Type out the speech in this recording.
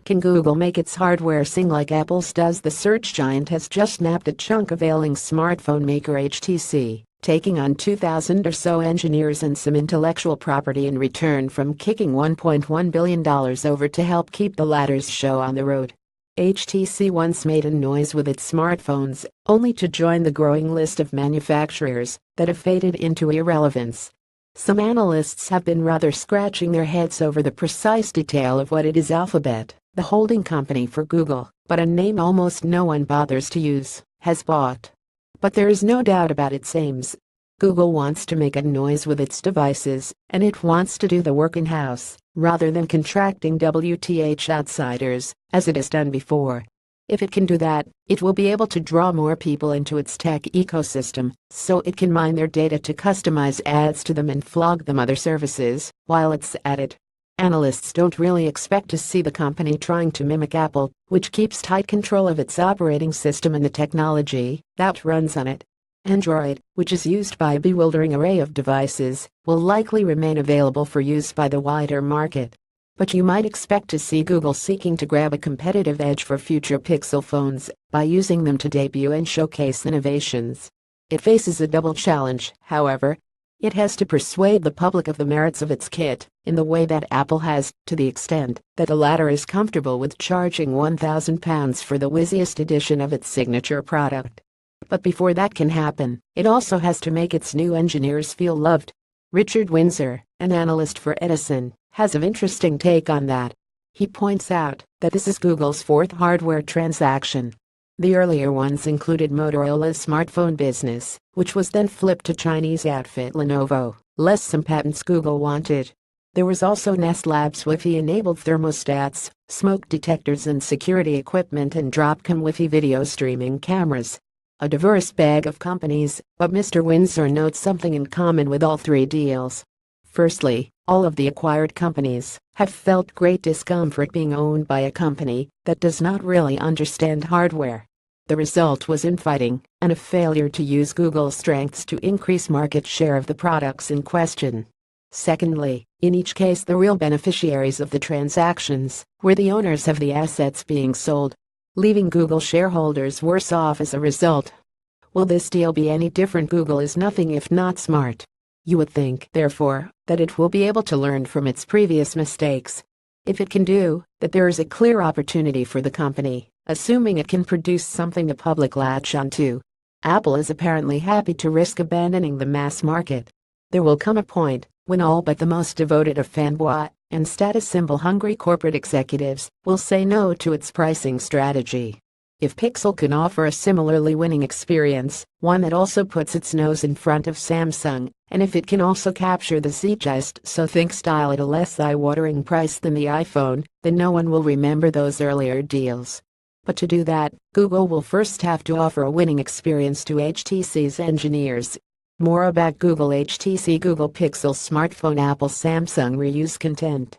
Can Google make its hardware sing like Apple's does? The search giant has just nabbed a chunk of ailing smartphone maker HTC, taking on 2,000 or so engineers and some intellectual property in return from kicking $1.1 billion over to help keep the latter's show on the road. HTC once made a noise with its smartphones, only to join the growing list of manufacturers that have faded into irrelevance. Some analysts have been rather scratching their heads over the precise detail of what it is. Alphabet, the holding company for Google, but a name almost no one bothers to use, has bought. But there is no doubt about its aims. Google wants to make a noise with its devices, and it wants to do the work in-house, rather than contracting WTH outsiders, as it has done before. If it can do that, it will be able to draw more people into its tech ecosystem, so it can mine their data to customize ads to them and flog them other services, while it's at it. Analysts don't really expect to see the company trying to mimic Apple, which keeps tight control of its operating system and the technology that runs on it. Android, which is used by a bewildering array of devices, will likely remain available for use by the wider market. But you might expect to see Google seeking to grab a competitive edge for future Pixel phones by using them to debut and showcase innovations. It faces a double challenge, however. It has to persuade the public of the merits of its kit, in the way that Apple has, to the extent that the latter is comfortable with charging £1,000 for the whizziest edition of its signature product. But before that can happen, it also has to make its new engineers feel loved. Richard Windsor, an analyst for Edison, has an interesting take on that. He points out that this is Google's fourth hardware transaction. The earlier ones included Motorola's smartphone business, which was then flipped to Chinese outfit Lenovo, less some patents Google wanted. There was also Nest Labs' Wi-Fi-enabled thermostats, smoke detectors and security equipment, and Dropcam Wi-Fi video streaming cameras. A diverse bag of companies, but Mr. Windsor notes something in common with all three deals. Firstly, all of the acquired companies have felt great discomfort being owned by a company that does not really understand hardware. The result was infighting and a failure to use Google's strengths to increase market share of the products in question. Secondly, in each case the real beneficiaries of the transactions were the owners of the assets being sold, leaving Google shareholders worse off as a result. Will this deal be any different? Google is nothing if not smart. You would think, therefore, that it will be able to learn from its previous mistakes. If it can do that, there is a clear opportunity for the company, assuming it can produce something the public latch onto. Apple is apparently happy to risk abandoning the mass market. There will come a point when all but the most devoted of fanboy and status symbol hungry corporate executives will say no to its pricing strategy. If Pixel can offer a similarly winning experience, one that also puts its nose in front of Samsung, and if it can also capture the zeitgeist so think style at a less eye-watering price than the iPhone, then no one will remember those earlier deals. But to do that, Google will first have to offer a winning experience to HTC's engineers. More about Google HTC Google Pixel smartphone Apple Samsung reuse content.